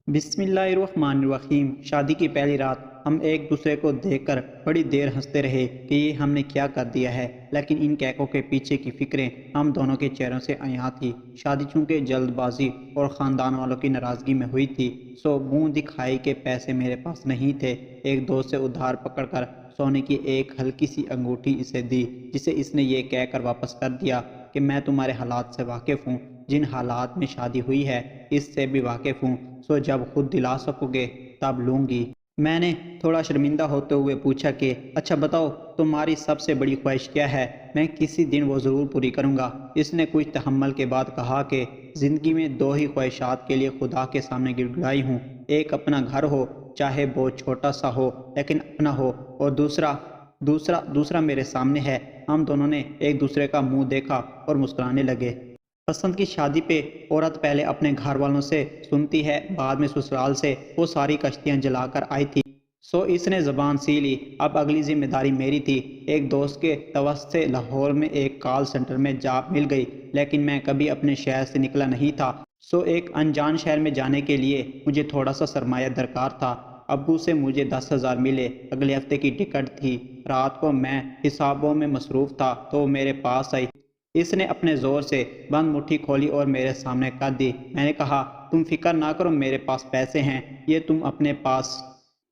بسم اللہ الرحمن الرحیم۔ شادی کی پہلی رات ہم ایک دوسرے کو دیکھ کر بڑی دیر ہنستے رہے کہ یہ ہم نے کیا کر دیا ہے، لیکن ان کیکوں کے پیچھے کی فکریں ہم دونوں کے چہروں سے عیاں تھی۔ شادی چونکہ جلد بازی اور خاندان والوں کی ناراضگی میں ہوئی تھی، سو منہ دکھائی کے پیسے میرے پاس نہیں تھے۔ ایک دوست سے ادھار پکڑ کر سونے کی ایک ہلکی سی انگوٹھی اسے دی، جسے اس نے یہ کہہ کر واپس کر دیا کہ میں تمہارے حالات سے واقف ہوں، جن حالات میں شادی ہوئی ہے اس سے بھی واقف ہوں، سو جب خود دلا سکو گے تب لوں گی۔ میں نے تھوڑا شرمندہ ہوتے ہوئے پوچھا کہ اچھا بتاؤ تمہاری سب سے بڑی خواہش کیا ہے، میں کسی دن وہ ضرور پوری کروں گا۔ اس نے کچھ تحمل کے بعد کہا کہ زندگی میں دو ہی خواہشات کے لیے خدا کے سامنے گڑگڑائی ہوں، ایک اپنا گھر ہو، چاہے بہت چھوٹا سا ہو لیکن اپنا ہو، اور دوسرا میرے سامنے ہے۔ ہم دونوں نے ایک دوسرے کا منہ دیکھا اور مسکرانے لگے۔ پسند کی شادی پہ عورت پہلے اپنے گھر والوں سے سنتی ہے، بعد میں سسرال سے وہ ساری کشتیاں جلا کر آئی تھی، سو اس نے زبان سی لی۔ اب اگلی ذمہ داری میری تھی۔ ایک دوست کے توسط سے لاہور میں ایک کال سینٹر میں جاب مل گئی، لیکن میں کبھی اپنے شہر سے نکلا نہیں تھا، سو ایک انجان شہر میں جانے کے لیے مجھے تھوڑا سا سرمایہ درکار تھا۔ ابو سے مجھے 10,000 ملے، اگلے ہفتے کی ٹکٹ تھی۔ رات کو میں حسابوں میں مصروف تھا تو وہ میرے پاس آئی۔ اس نے اپنے زور سے بند مٹھی کھولی اور میرے سامنے کر دی۔ میں نے کہا تم فکر نہ کرو، میرے پاس پیسے ہیں، یہ تم اپنے پاس۔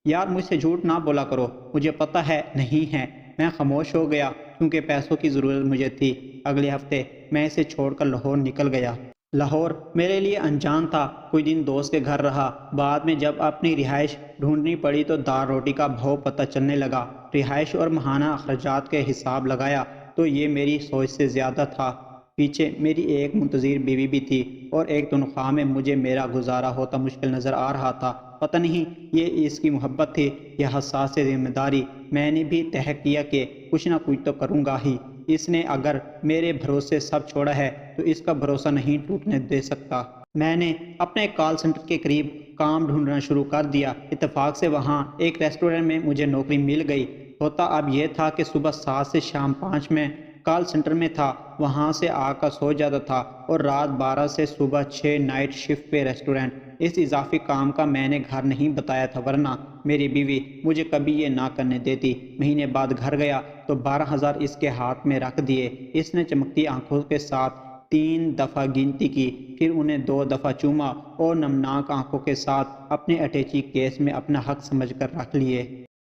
یار مجھ سے جھوٹ نہ بولا کرو، مجھے پتہ ہے نہیں ہے۔ میں خاموش ہو گیا کیونکہ پیسوں کی ضرورت مجھے تھی۔ اگلے ہفتے میں اسے چھوڑ کر لاہور نکل گیا۔ لاہور میرے لیے انجان تھا۔ کچھ دن دوست کے گھر رہا، بعد میں جب اپنی رہائش ڈھونڈنی پڑی تو دال روٹی کا بھاؤ پتہ چلنے لگا۔ رہائش اور ماہانہ اخراجات کے حساب لگایا تو یہ میری سوچ سے زیادہ تھا۔ پیچھے میری ایک منتظر بیوی بھی تھی، اور ایک تنخواہ میں مجھے میرا گزارا ہوتا مشکل نظر آ رہا تھا۔ پتہ نہیں یہ اس کی محبت تھی یا حساس ذمہ داری، میں نے بھی طے کیا کہ کچھ نہ کچھ تو کروں گا ہی۔ اس نے اگر میرے بھروسے سب چھوڑا ہے تو اس کا بھروسہ نہیں ٹوٹنے دے سکتا۔ میں نے اپنے کال سینٹر کے قریب کام ڈھونڈنا شروع کر دیا۔ اتفاق سے وہاں ایک ریسٹورنٹ میں مجھے نوکری مل گئی۔ ہوتا اب یہ تھا کہ صبح 7 سے شام 5 میں کال سینٹر میں تھا، وہاں سے آ کر سو جاتا تھا، اور رات 12 سے صبح 6 نائٹ شفٹ پہ ریسٹورنٹ۔ اس اضافی کام کا میں نے گھر نہیں بتایا تھا، ورنہ میری بیوی مجھے کبھی یہ نہ کرنے دیتی۔ مہینے بعد گھر گیا تو 12,000 اس کے ہاتھ میں رکھ دیے۔ اس نے چمکتی آنکھوں کے ساتھ 3 دفعہ گنتی کی، پھر انہیں 2 دفعہ چوما اور نمناک آنکھوں کے ساتھ اپنے اٹیچی کیس میں اپنا حق سمجھ کر رکھ لیے۔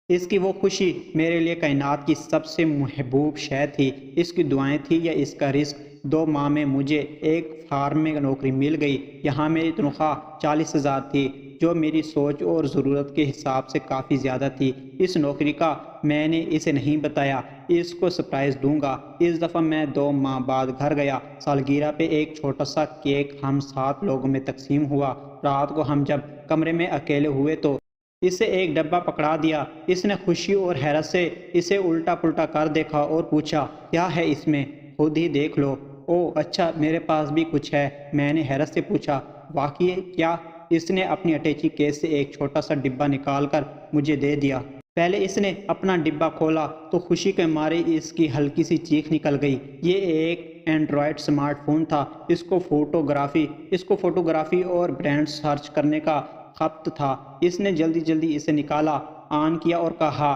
اس کی وہ خوشی میرے لیے کائنات کی سب سے محبوب شے تھی۔ اس کی دعائیں تھیں یا اس کا رزق۔ 2 ماہ میں مجھے ایک فارم میں نوکری مل گئی۔ یہاں میری تنخواہ 40,000 تھی، جو میری سوچ اور ضرورت کے حساب سے کافی زیادہ تھی۔ اس نوکری کا میں نے اسے نہیں بتایا، اس کو سرپرائز دوں گا۔ اس دفعہ میں 2 ماہ بعد گھر گیا۔ سالگرہ پہ ایک چھوٹا سا کیک ہم 7 لوگوں میں تقسیم ہوا۔ رات کو ہم جب کمرے میں اکیلے ہوئے تو اسے ایک ڈبہ پکڑا دیا۔ اس نے خوشی اور حیرت سے اسے الٹا پلٹا کر دیکھا اور پوچھا کیا ہے اس میں، خود ہی دیکھ لو۔ اوہ اچھا، میرے پاس بھی کچھ ہے، میں نے حیرت سے پوچھا۔ واقعی کیا؟ اس نے اپنی اٹیچی کیس سے ایک چھوٹا سا ڈبہ نکال کر مجھے دے دیا۔ پہلے اس نے اپنا ڈبہ کھولا تو خوشی کے مارے اس کی ہلکی سی چیخ نکل گئی۔ یہ ایک اینڈرائڈ سمارٹ فون تھا۔ اس کو فوٹوگرافی اور برانڈ سرچ کرنے کا خپت تھا۔ اس نے جلدی اسے نکالا، آن کیا اور کہا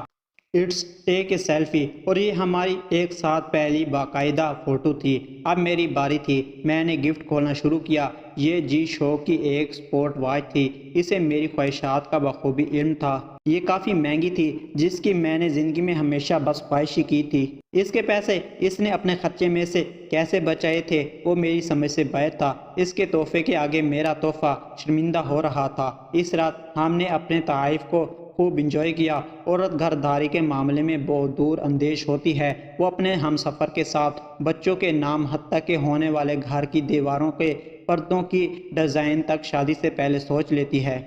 اٹس ٹیک اے سیلفی، اور یہ ہماری ایک ساتھ پہلی باقاعدہ فوٹو تھی۔ اب میری باری تھی۔ میں نے گفٹ کھولنا شروع کیا۔ یہ جی شوق کی ایک سپورٹ واچ تھی۔ اسے میری خواہشات کا بخوبی علم تھا۔ یہ کافی مہنگی تھی، جس کی میں نے زندگی میں ہمیشہ بس خواہش ہی کی تھی۔ اس کے پیسے اس نے اپنے خرچے میں سے کیسے بچائے تھے وہ میری سمجھ سے باہر تھا۔ اس کے تحفے کے آگے میرا تحفہ شرمندہ ہو رہا تھا۔ اس رات ہم نے اپنے تحائف کو خوب انجوائے کیا۔ عورت گھر داری کے معاملے میں بہت دور اندیش ہوتی ہے۔ وہ اپنے ہم سفر کے ساتھ بچوں کے نام حتیٰ کہ ہونے والے گھر کی دیواروں کے پردوں کی ڈیزائن تک شادی سے پہلے سوچ لیتی ہے۔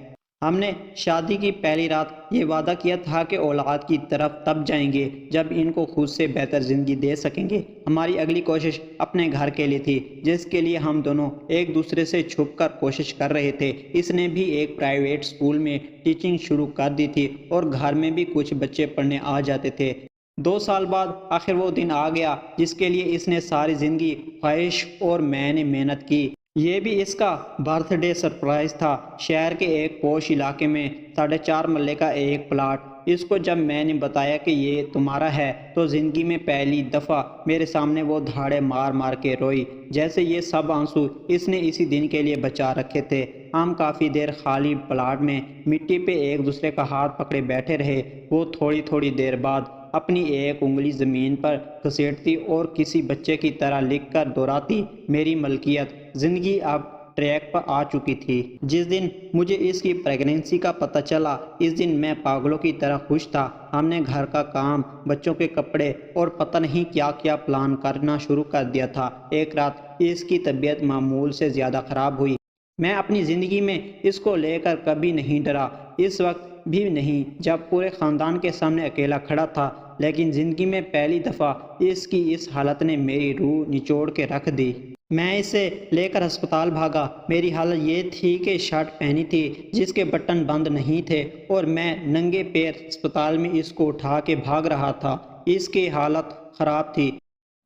ہم نے شادی کی پہلی رات یہ وعدہ کیا تھا کہ اولاد کی طرف تب جائیں گے جب ان کو خود سے بہتر زندگی دے سکیں گے۔ ہماری اگلی کوشش اپنے گھر کے لیے تھی، جس کے لیے ہم دونوں ایک دوسرے سے چھپ کر کوشش کر رہے تھے۔ اس نے بھی ایک پرائیویٹ اسکول میں ٹیچنگ شروع کر دی تھی، اور گھر میں بھی کچھ بچے پڑھنے آ جاتے تھے۔ 2 سال بعد آخر وہ دن آ گیا جس کے لیے اس نے ساری زندگی خواہش اور میں نے محنت کی۔ یہ بھی اس کا برتھ ڈے سرپرائز تھا۔ شہر کے ایک پوش علاقے میں 4.5 مرلے کا ایک پلاٹ۔ اس کو جب میں نے بتایا کہ یہ تمہارا ہے تو زندگی میں پہلی دفعہ میرے سامنے وہ دھاڑے مار مار کے روئی، جیسے یہ سب آنسو اس نے اسی دن کے لیے بچا رکھے تھے۔ ہم کافی دیر خالی پلاٹ میں مٹی پہ ایک دوسرے کا ہاتھ پکڑے بیٹھے رہے۔ وہ تھوڑی تھوڑی دیر بعد اپنی ایک انگلی زمین پر گھسیٹتی اور کسی بچے کی طرح لکھ کر دہراتی، میری ملکیت۔ زندگی اب ٹریک پر آ چکی تھی۔ جس دن مجھے اس کی پریگنینسی کا پتہ چلا، اس دن میں پاگلوں کی طرح خوش تھا۔ ہم نے گھر کا کام، بچوں کے کپڑے اور پتہ نہیں کیا کیا پلان کرنا شروع کر دیا تھا۔ ایک رات اس کی طبیعت معمول سے زیادہ خراب ہوئی۔ میں اپنی زندگی میں اس کو لے کر کبھی نہیں ڈرا، اس وقت بھی نہیں جب پورے خاندان کے سامنے اکیلا کھڑا تھا، لیکن زندگی میں پہلی دفعہ اس کی اس حالت نے میری روح نچوڑ کے رکھ دی۔ میں اسے لے کر ہسپتال بھاگا۔ میری حالت یہ تھی کہ شرٹ پہنی تھی جس کے بٹن بند نہیں تھے اور میں ننگے پیر ہسپتال میں اس کو اٹھا کے بھاگ رہا تھا۔ اس کی حالت خراب تھی۔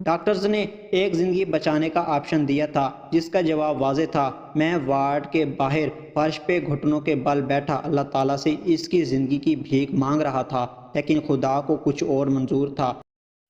ڈاکٹرز نے ایک زندگی بچانے کا آپشن دیا تھا جس کا جواب واضح تھا۔ میں وارڈ کے باہر فرش پہ گھٹنوں کے بل بیٹھا اللہ تعالیٰ سے اس کی زندگی کی بھیک مانگ رہا تھا، لیکن خدا کو کچھ اور منظور تھا۔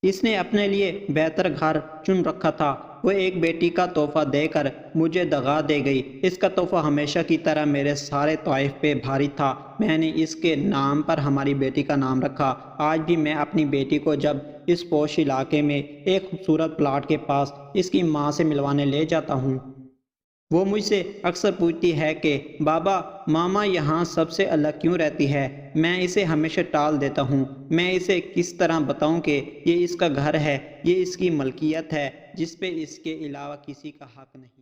اس نے اپنے لیے بہتر گھر چن رکھا تھا۔ وہ ایک بیٹی کا تحفہ دے کر مجھے دغا دے گئی۔ اس کا تحفہ ہمیشہ کی طرح میرے سارے طوائف پہ بھاری تھا۔ میں نے اس کے نام پر ہماری بیٹی کا نام رکھا۔ آج بھی میں اپنی بیٹی کو جب اس پوش علاقے میں ایک خوبصورت پلاٹ کے پاس اس کی ماں سے ملوانے لے جاتا ہوں، وہ مجھ سے اکثر پوچھتی ہے کہ بابا، ماما یہاں سب سے الگ کیوں رہتی ہے؟ میں اسے ہمیشہ ٹال دیتا ہوں۔ میں اسے کس طرح بتاؤں کہ یہ اس کا گھر ہے، یہ اس کی ملکیت ہے جس پہ اس کے علاوہ کسی کا حق نہیں۔